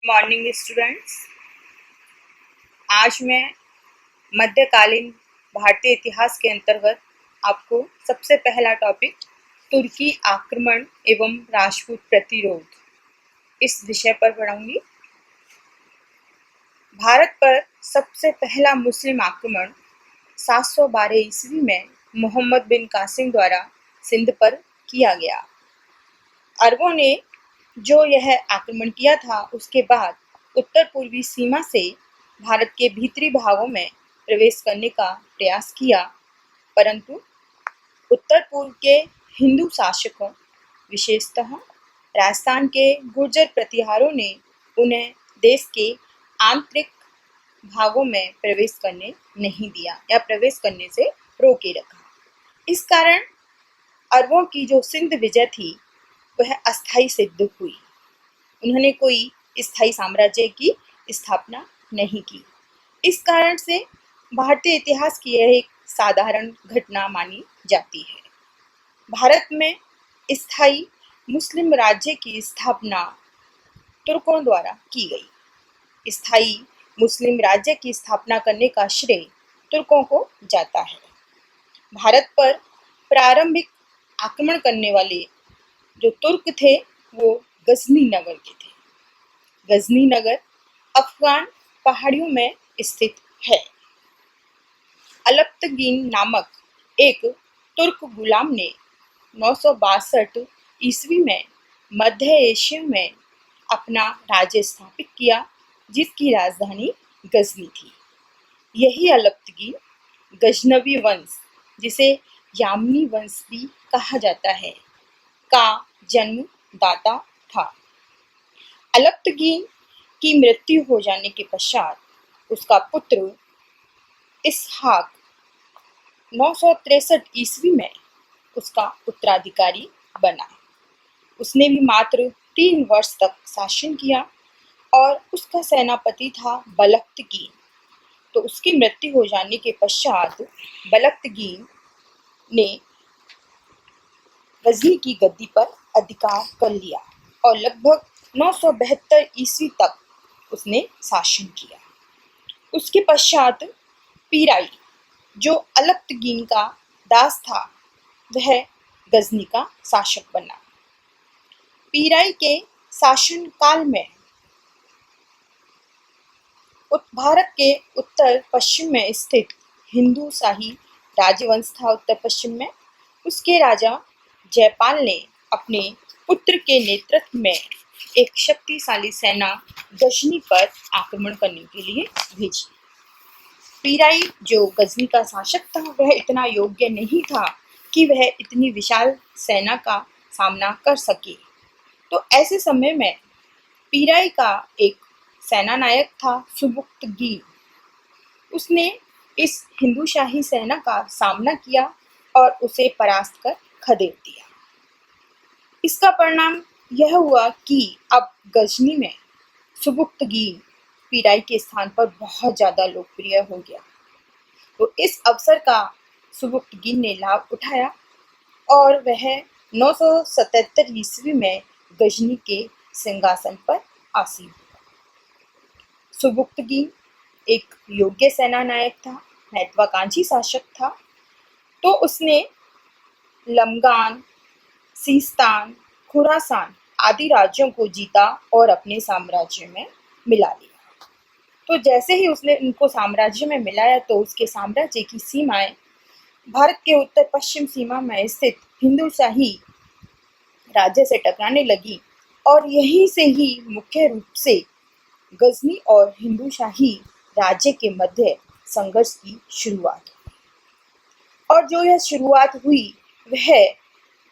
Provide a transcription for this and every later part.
Morning students. आज मैं मध्यकालीन भारतीय इतिहास के अंतर्गत आपको सबसे पहला टॉपिक तुर्की आक्रमण एवं राजपूत प्रतिरोध इस विषय पर पढ़ाऊंगी। भारत पर सबसे पहला मुस्लिम आक्रमण 712 ईस्वी में मोहम्मद बिन कासिम द्वारा सिंध पर किया गया। अरबों ने जो यह आक्रमण किया था, उसके बाद उत्तर पूर्वी सीमा से भारत के भीतरी भागों में प्रवेश करने का प्रयास किया, परंतु उत्तर पूर्व के हिंदू शासकों, विशेषतः राजस्थान के गुर्जर प्रतिहारों ने उन्हें देश के आंतरिक भागों में प्रवेश करने नहीं दिया या प्रवेश करने से रोके रखा। इस कारण अरबों की जो सिंध विजय थी वह अस्थायी सिद्ध हुई। उन्होंने कोई स्थायी साम्राज्य की स्थापना नहीं की। इस कारण से भारतीय इतिहास की यह एक साधारण घटना मानी जाती है। भारत में स्थायी मुस्लिम राज्य की स्थापना तुर्कों द्वारा की गई। स्थायी मुस्लिम राज्य की स्थापना करने का श्रेय तुर्कों को जाता है। भारत पर प्रारंभिक आक्रमण करने वाले जो तुर्क थे वो गजनी नगर के थे। गजनी नगर अफगान पहाड़ियों में स्थित है। अलप्तगीन नामक एक तुर्क गुलाम ने 962 ईस्वी में मध्य एशिया में अपना राज्य स्थापित किया, जिसकी राजधानी गजनी थी। यही अलप्तगीन गजनवी वंश, जिसे यामनी वंश भी कहा जाता है, का जन्मदाता था। अलप्तगीन की मृत्यु हो जाने के पश्चात उसका पुत्र इसहाक 963 ईस्वी में उसका उत्तराधिकारी बना। उसने भी मात्र 3 वर्ष तक शासन किया और उसका सेनापति था बलख्तगीन। तो उसकी मृत्यु हो जाने के पश्चात बलख्तगीन ने गजनी की गद्दी पर अधिकार कर लिया और लगभग 972 ईस्वी तक उसने शासन किया। उसके पश्चात पीराई, जो अलप्तगीन का दास था, वह गजनी का शासक बना। पीराई के शासन काल में भारत के उत्तर पश्चिम में स्थित हिंदू शाही राजवंश था। उत्तर पश्चिम में उसके राजा जयपाल ने अपने पुत्र के नेतृत्व में एक शक्तिशाली सेना गजनी पर आक्रमण करने के लिए भेजी। पीराई, जो गजनी का शासक था, वह इतना योग्य नहीं था कि वह इतनी विशाल सेना का सामना कर सके। तो ऐसे समय में पीराई का एक सेना नायक था सुबुक्तगीन। उसने इस हिंदू शाही सेना का सामना किया और उसे परास्त कर खदेड़ दिया। इसका परिणाम यह हुआ कि अब गजनी में सुबुक्तगीन पीराई के स्थान पर बहुत ज़्यादा लोकप्रिय हो गया। तो इस अवसर का सुबुक्तगीन ने लाभ उठाया और वह 977 ईस्वी में गजनी के सिंहासन पर आसीन हुआ। सुबुक्तगीन एक योग्य सेना नायक था, महत्वाकांक्षी शासक था। तो उसने लमगान, सीस्तान, खुरासान आदि राज्यों को जीता और अपने साम्राज्य में मिला लिया। तो जैसे ही उसने उनको साम्राज्य में मिलाया, तो उसके साम्राज्य की सीमाएं भारत के उत्तर पश्चिम सीमा में स्थित हिंदू शाही राज्य से टकराने लगी और यहीं से ही मुख्य रूप से गजनी और हिंदू शाही राज्य के मध्य संघर्ष की शुरुआत हुई। और जो यह शुरुआत हुई वह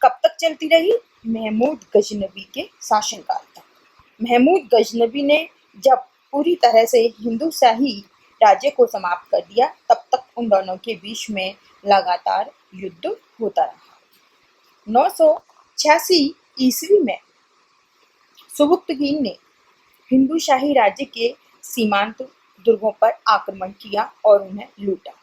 कब तक चलती रही? महमूद गजनवी के शासनकाल तक। महमूद गजनवी ने जब पूरी तरह से हिंदू शाही राज्य को समाप्त कर दिया, तब तक उन दोनों के बीच में लगातार युद्ध होता रहा। 986 ईस्वी में सुबुक्तगीन ने हिंदू शाही राज्य के सीमांत दुर्गों पर आक्रमण किया और उन्हें लूटा,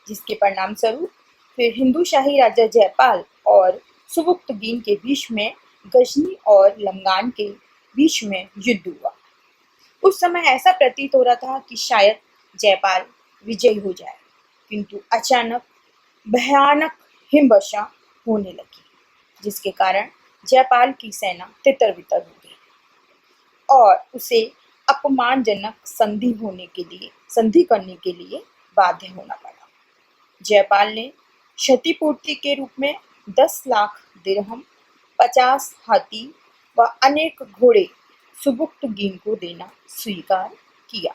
जिसके परिणाम स्वरूप फिर हिंदू शाही राजा जयपाल और सुबुक्तगीन के बीच में गजनी और लमगान के बीच में युद्ध हुआ। उस समय ऐसा प्रतीत हो रहा था कि शायद जयपाल विजयी हो जाए, किंतु अचानक भयानक हिमवर्षा होने लगी, जिसके कारण जयपाल की सेना तितर-बितर हो गई और उसे अपमानजनक संधि करने के लिए बाध्य होना पड़ा। जयपाल ने क्षतिपूर्ति के रूप में 10 लाख दिरहम, 50 हाथी व अनेक घोड़े सुबुक्तगीन को देना स्वीकार किया।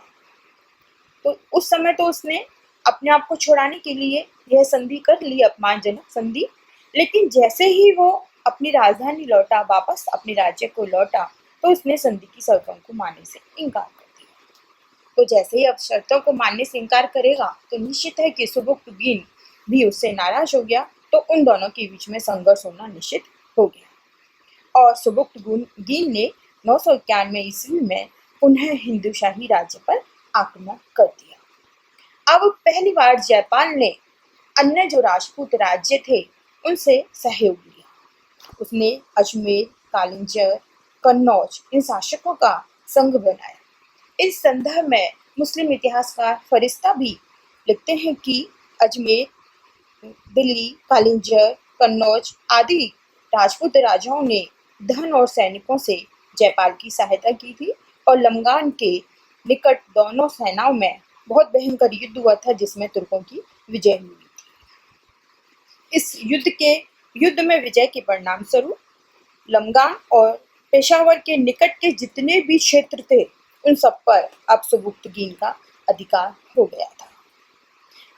तो उस समय तो उसने अपने आप को छुड़ाने के लिए यह संधि कर ली, अपमानजनक संधि, लेकिन जैसे ही वो अपनी राजधानी लौटा, वापस अपने राज्य को लौटा, तो उसने संधि की शर्तों को मानने से इनकार कर दिया। तो जैसे ही अब शर्तों को मानने से इनकार करेगा, तो निश्चित है कि सुबुक्तगीन भी उससे नाराज हो गया, तो उन दोनों के बीच में संघर्ष होना निश्चित हो गया और सुबुक्तगीन ने 991 ईस्वी में पुनः हिंदुशाही राज्य पर आक्रमण कर दिया। अब पहली बार जयपाल ने अन्य जो राजपूत राज्य थे उनसे सहयोग लिया। उसने अजमेर, कालिंजर, कन्नौज इन शासकों का संघ बनाया। इस संदर्भ में मुस्लिम इतिहासकार फरिश्ता भी लिखते हैं कि अजमेर, दिल्ली, कालिंजर, कन्नौज आदि राजपूत राजाओं ने धन और सैनिकों से जयपाल की सहायता की थी और लमगान के निकट दोनों सेनाओं में बहुत भयंकर युद्ध हुआ था, जिसमें तुर्कों की विजय हुई थी। इस युद्ध में विजय के परिणाम स्वरूप लमगान और पेशावर के निकट के जितने भी क्षेत्र थे उन सब पर अब सुबुक्तगीन का अधिकार हो गया था।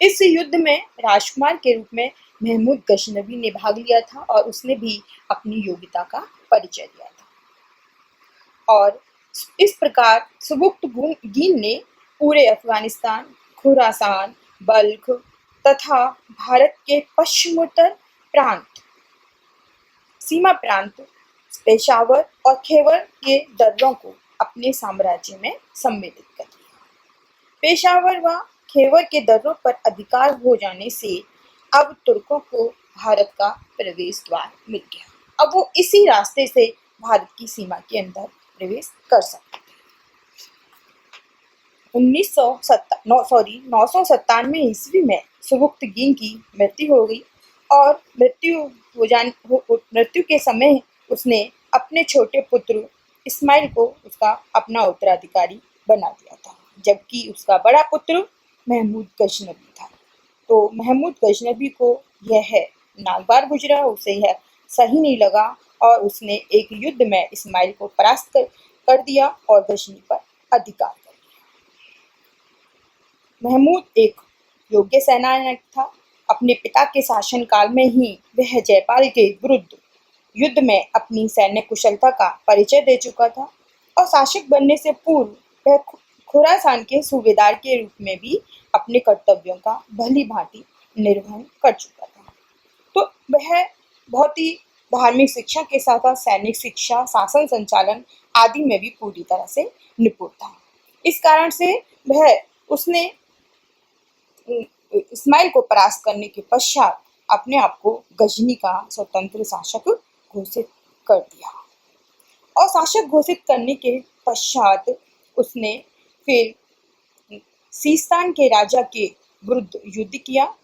इस युद्ध में राजकुमार के रूप में महमूद गजनवी ने भाग लिया था और उसने भी अपनी योग्यता का परिचय दिया था और इस प्रकार सुबुक्तगीन ने पूरे अफगानिस्तान, खुरासान, बल्ख तथा भारत के पश्चिमोत्तर प्रांत, सीमा प्रांत, पेशावर और खेवर के दर्रों को अपने साम्राज्य में सम्मिलित कर लिया। पेशावर व खेवर के दर्रों पर अधिकार हो जाने से अब तुर्कों को भारत का प्रवेश द्वार मिल गया। अब वो इसी रास्ते से भारत की सीमा के अंदर प्रवेश कर सकते थे। 997 ईस्वी में सुबुक्तगीन की मृत्यु हो गई और मृत्यु के समय उसने अपने छोटे पुत्र इस्माइल को उसका अपना उत्तराधिकारी बना दिया था, जबकि उसका बड़ा पुत्र महमूद गजनवी था। तो महमूद गजनवी को यह नागवार गुजरा, उसे यह सही नहीं लगा और उसने एक युद्ध में इस्माइल को परास्त कर दिया और गजनी पर अधिकार कर लिया। महमूद एक योग्य सेनानायक था। अपने पिता के शासनकाल में ही वह जयपाल के विरुद्ध युद्ध में अपनी सैन्य कुशलता का परिचय दे चुका था और शासक बनने से पूर्व वह खुरासान के सूबेदार के रूप में भी अपने कर्तव्यों का भली भांति निर्वहन कर चुका था। तो वह बहुत ही धार्मिक शिक्षा के साथ साथ सैनिक शिक्षा, शासन संचालन आदि में भी पूरी तरह से निपुण था। इस कारण से उसने इस्माइल को परास्त करने के पश्चात अपने आप को गजनी का स्वतंत्र शासक घोषित कर दिया और शासक घोषित करने के पश्चात उसने फिर सीस्तान के राजा के विरुद्ध युद्ध किया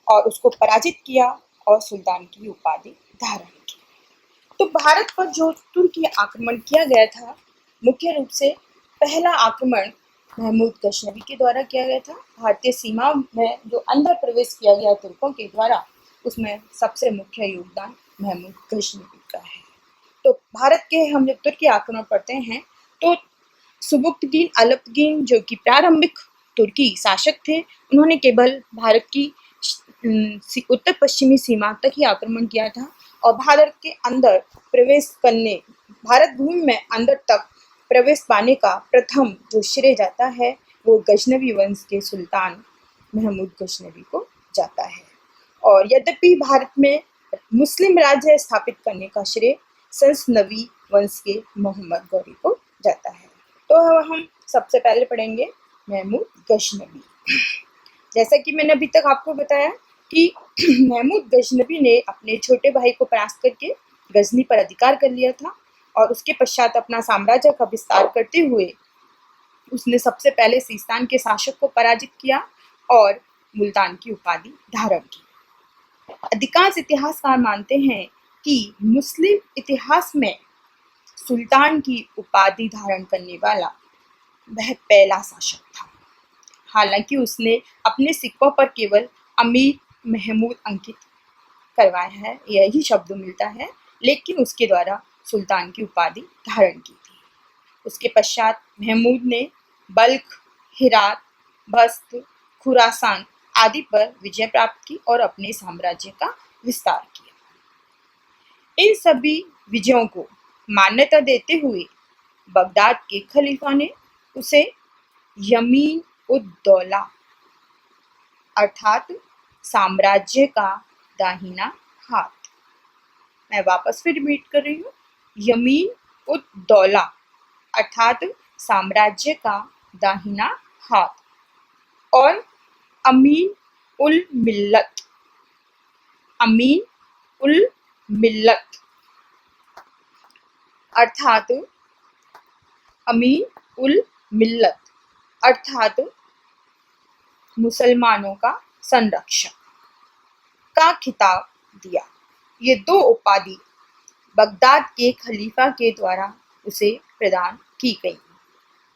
और उसको पराजित किया और सुल्तान की उपाधि धारण की। तो भारत पर जो तुर्की आक्रमण किया गया था, मुख्य रूप से पहला आक्रमण महमूद गजनवी के द्वारा किया गया था। भारतीय सीमा में जो अंदर प्रवेश किया गया तुर्कों के द्वारा, उसमें सबसे मुख्य योगदान महमूद गजनवी का है। तो भारत के हम जब तुर्की आक्रमण पढ़ते हैं तो सुबुक्तगीन अलपगीन जो कि प्रारंभिक तुर्की शासक थे, उन्होंने केवल भारत की उत्तर पश्चिमी सीमा तक ही आक्रमण किया था और भारत के अंदर प्रवेश करने, भारत भूमि में अंदर तक प्रवेश पाने का प्रथम जो श्रेय जाता है वो गजनवी वंश के सुल्तान महमूद गजनवी को जाता है। और यद्यपि भारत में मुस्लिम राज्य स्थापित करने का श्रेय गजनवी वंश के मोहम्मद गौरी को जाता है। तो हम सबसे पहले पढ़ेंगे महमूद गजनवी। जैसा कि मैंने अभी तक आपको बताया कि महमूद गजनवी ने अपने छोटे भाई को परास्त करके गजनी पर अधिकार कर लिया था और उसके पश्चात अपना साम्राज्य का विस्तार करते हुए उसने सबसे पहले सीस्तान के शासक को पराजित किया और मुल्तान की उपाधि धारण की। अधिकांश इतिहासकार मानते हैं कि मुस्लिम इतिहास में सुल्तान की उपाधि धारण करने वाला वह पहला शासक था। हालांकि उसने अपने सिक्कों पर केवल अमीर महमूद अंकित करवाया है, यही शब्द मिलता है, लेकिन उसके द्वारा सुल्तान की उपाधि धारण की थी। उसके पश्चात महमूद ने बल्ख, हिरात, बस्त, खुरासान आदि पर विजय प्राप्त की और अपने साम्राज्य का विस्तार किया। इन सभी विजयों को मान्यता देते हुए बगदाद के खलीफा ने उसे यमीन उद दौला अर्थात साम्राज्य का दाहिना हाथ, मैं वापस फिर रिपीट कर रही हूँ, यमीन उद दौला अर्थात साम्राज्य का दाहिना हाथ और अमीन उल मिल्लत, अमीन उल मिल्लत अर्थात अमीन उल मिल्लत अर्थात मुसलमानों का संरक्षक का खिताब दिया। ये दो उपाधि बगदाद के खलीफा के द्वारा उसे प्रदान की गई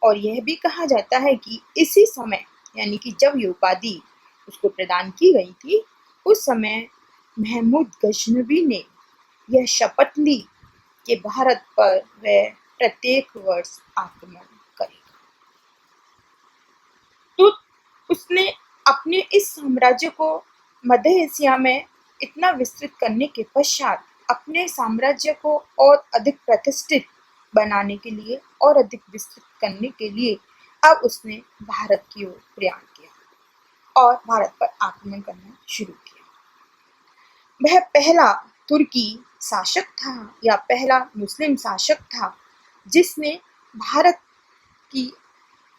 और यह भी कहा जाता है कि इसी समय यानी कि जब ये उपाधि उसको प्रदान की गई थी, उस समय महमूद गजनवी ने यह शपथ ली कि भारत पर वह प्रत्येक वर्ष आक्रमण करेगा। तो उसने अपने इस साम्राज्य को मध्य एशिया में इतना विस्तृत करने के पश्चात अपने साम्राज्य को और अधिक प्रतिष्ठित बनाने के लिए और अधिक विस्तृत करने के लिए अब उसने भारत की ओर प्रयाण किया और भारत पर आक्रमण करना शुरू किया। वह पहला तुर्की शासक था या पहला मुस्लिम शासक था जिसने भारत की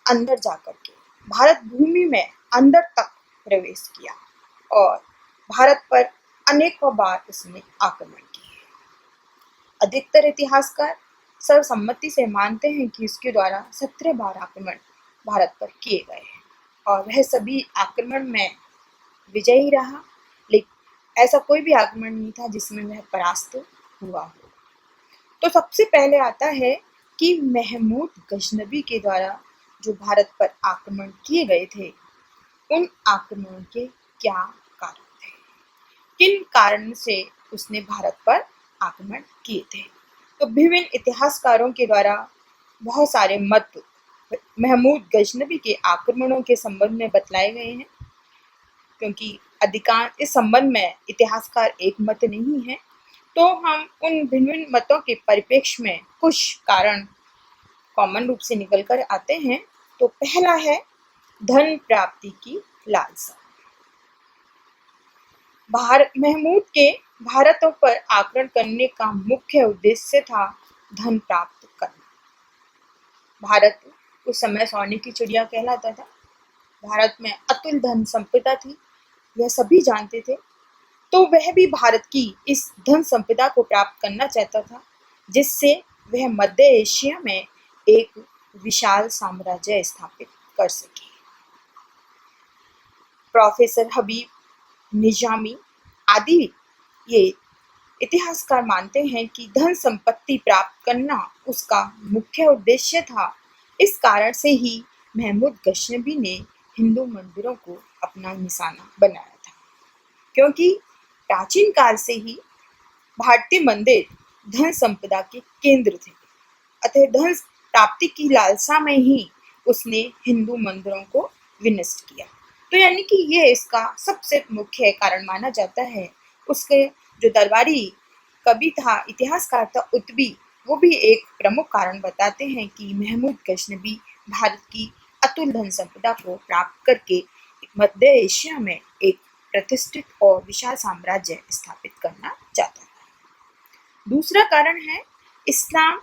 अंदर जाकर के भारत भूमि में अंदर तक प्रवेश किया और भारत पर अनेकों बार उसने आक्रमण किए। अधिकतर इतिहासकार सर्वसम्मति से मानते हैं कि उसके द्वारा 17 बार आक्रमण भारत पर किए गए हैं और वह सभी आक्रमण में विजयी रहा, लेकिन ऐसा कोई भी आक्रमण नहीं था जिसमें वह परास्त हुआ हो। तो सबसे पहले आता है कि महमूद गजनवी के द्वारा जो भारत पर आक्रमण किए गए थे, उन आक्रमणों के क्या कारण थे, किन कारण से उसने भारत पर आक्रमण किए थे। तो विभिन्न इतिहासकारों के द्वारा बहुत सारे मत महमूद गजनवी के आक्रमणों के संबंध में बतलाए गए हैं, क्योंकि अधिकांश इस संबंध में इतिहासकार एक मत नहीं है, तो हम उन भिन्न मतों के परिप्रेक्ष्य में कुछ कारण कॉमन रूप से निकल कर आते हैं। तो पहला है धन प्राप्ति की लालसा। महमूद के भारत पर आक्रमण करने का मुख्य उद्देश्य था धन प्राप्त करना। भारत उस समय सोने की चिड़िया कहलाता था। भारत में अतुल धन संपदा थी, यह सभी जानते थे। तो वह भी भारत की इस धन संपदा को प्राप्त करना चाहता था, जिससे वह मध्य एशिया में एक विशाल साम्राज्य स्थापित कर सके। प्रोफेसर हबीब निजामी आदि ये इतिहासकार मानते हैं कि धन संपत्ति प्राप्त करना उसका मुख्य उद्देश्य था। इस कारण से ही महमूद गजनवी ने हिंदू मंदिरों को अपना निशाना बनाया था, क्योंकि प्राचीन काल से ही भारतीय मंदिर धन संपदा के केंद्र थे। अतः धन प्राप्ति की लालसा में ही उसने हिंदू मंदिरों को विनष्ट किया। तो यानी कि ये इसका सबसे मुख्य कारण माना जाता है। उसके जो दरबारी कवि था, इतिहासकार था उत्बी, वो भी एक प्रमुख कारण बताते हैं कि महमूद गजनवी भारत की अतुल धन संपदा को प्राप्त करके मध्य एशिया में एक प्रतिष्ठित और विशाल साम्राज्य स्थापित करना चाहता है। दूसरा कारण है इस्लाम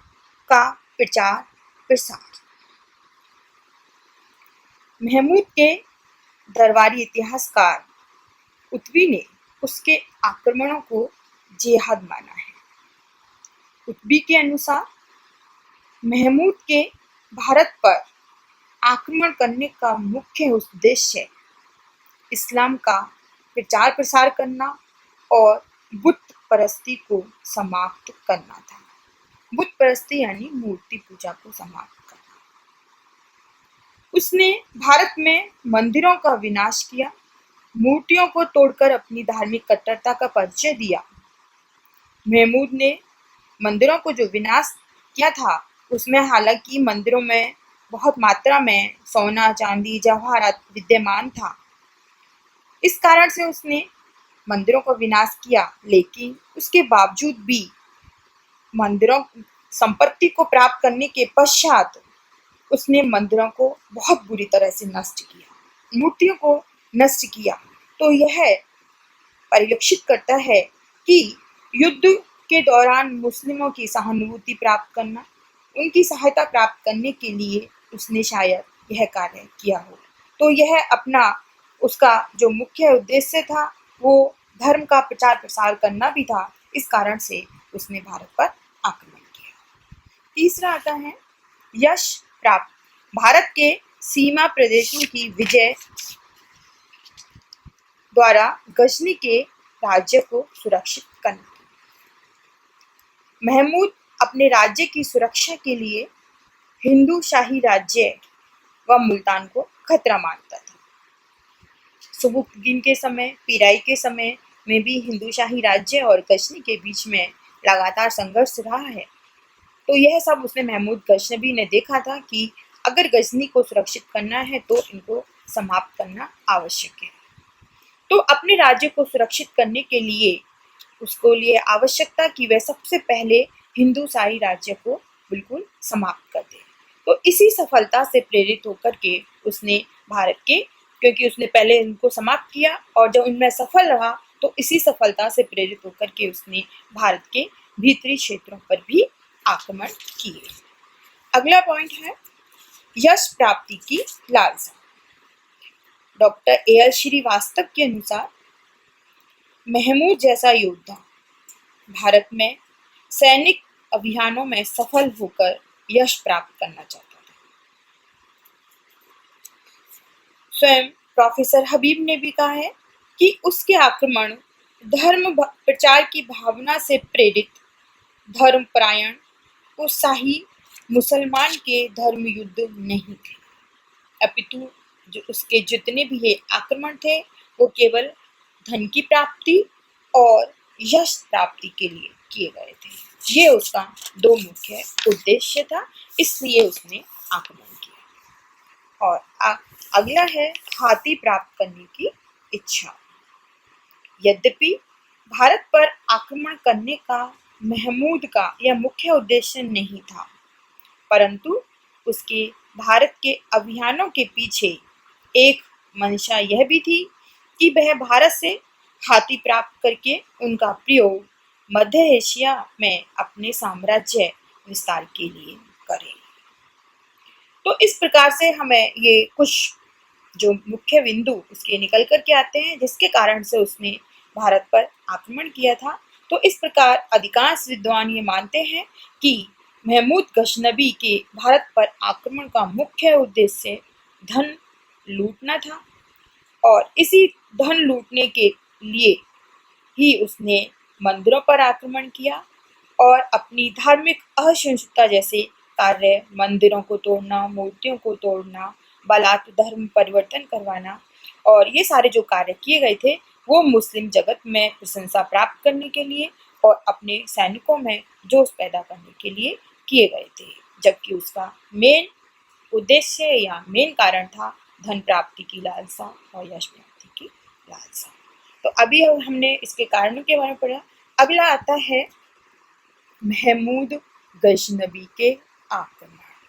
का प्रचार प्रसार। महमूद के दरबारी इतिहासकार उत्बी ने उसके आक्रमणों को जिहाद माना है। उत्बी के अनुसार महमूद के भारत पर आक्रमण करने का मुख्य उद्देश्य इस्लाम का प्रचार प्रसार करना और बुत परस्ती को समाप्त करना था। बुत परस्ती यानी मूर्ति पूजा को समाप्त करना। उसने भारत में मंदिरों का विनाश किया, मूर्तियों को तोड़कर अपनी धार्मिक कट्टरता का परिचय दिया। महमूद ने मंदिरों को जो विनाश किया था, उसमें हालांकि मंदिरों में बहुत मात्रा में सोना, चांदी, जवाहरात विद्यमान था। इस कारण से उसने मंदिरों का विनाश किया, लेकिन उसके बावजूद भी मंदिरों संपत्ति को प्राप्त करने के पश्चात उसने मंदिरों को बहुत बुरी तरह से नष्ट किया, मूर्तियों को नष्ट किया। तो यह परिलक्षित करता है कि युद्ध के दौरान मुस्लिमों की सहानुभूति प्राप्त करना, उनकी सहायता प्राप्त करने के लिए उसने शायद यह कार्य किया हो। तो यह अपना उसका जो मुख्य उद्देश्य था वो धर्म का प्रचार प्रसार करना भी था। इस कारण से उसने भारत पर आक्रमण किया। तीसरा आता है यश प्राप्त। भारत के सीमा प्रदेशों की विजय द्वारा गजनी के राज्य को सुरक्षित करना। महमूद अपने राज्य की सुरक्षा के लिए हिंदू शाही राज्य व मुल्तान को खतरा मानता था। सुबुक्तगीन के समय, पीराई के समय में भी हिंदू शाही राज्य और गजनी के बीच में लगातार संघर्ष रहा है। तो यह सब उसने महमूद गजनबी ने देखा था कि अगर गजनी को सुरक्षित करना है तो इनको समाप्त करना आवश्यक है। तो अपने राज्य को सुरक्षित करने के लिए उसको लिए आवश्यकता कि वह सबसे पहले हिंदू शाही राज्य को बिल्कुल समाप्त कर दे। तो इसी सफलता से प्रेरित होकर के उसने भारत के, क्योंकि उसने पहले इनको समाप्त किया और जब उनमें सफल रहा तो इसी सफलता से प्रेरित होकर के उसने भारत के भीतरी क्षेत्रों पर भी आक्रमण किए। अगला पॉइंट है यश प्राप्ति की लालसा। Doctor AL. श्रीवास्तव के अनुसार महमूद जैसा योद्धा भारत में सैनिक अभियानों में सफल होकर यश प्राप्त करना चाहता था। स्वयं प्रोफेसर हबीब ने भी कहा है कि उसके आक्रमण धर्म प्रचार की भावना से प्रेरित, धर्मपरायण, उत्साही मुसलमान के धर्म युद्ध नहीं थे, अपितु जो उसके जितने भी ये आक्रमण थे वो केवल धन की प्राप्ति और यश प्राप्ति के लिए किए गए थे। ये उसका दो मुख्य उद्देश्य था, इसलिए उसने आक्रमण किया। और अगला है हाथी प्राप्त करने की इच्छा। यद्यपि भारत पर आक्रमण करने का महमूद का यह मुख्य उद्देश्य नहीं था, परंतु उसके भारत के अभियानों के पीछे एक मंशा यह भी थी कि वह भारत से हाथी प्राप्त करके उनका प्रयोग मध्य एशिया में अपने साम्राज्य विस्तार के लिए करे। तो इस प्रकार से हमें ये कुछ जो मुख्य बिंदु उसके निकल कर के आते हैं जिसके कारण से उसने भारत पर आक्रमण किया था। तो इस प्रकार अधिकांश विद्वान ये मानते हैं कि महमूद गजनबी के भारत पर आक्रमण का मुख्य उद्देश्य धन लूटना था और इसी धन लूटने के लिए ही उसने मंदिरों पर आक्रमण किया और अपनी धार्मिक असहिष्णुता जैसे कार्य, मंदिरों को तोड़ना, मूर्तियों को तोड़ना, बलात् धर्म परिवर्तन करवाना और ये सारे जो कार्य किए गए थे वो मुस्लिम जगत में प्रशंसा प्राप्त करने के लिए और अपने सैनिकों में जोश पैदा करने के लिए किए गए थे, जबकि उसका मेन उद्देश्य या मेन कारण था धन प्राप्ति की लालसा और यश प्राप्ति की लालसा। तो अभी हमने इसके कारणों के बारे में पढ़ा। अगला आता है महमूद गजनबी के आक्रमण।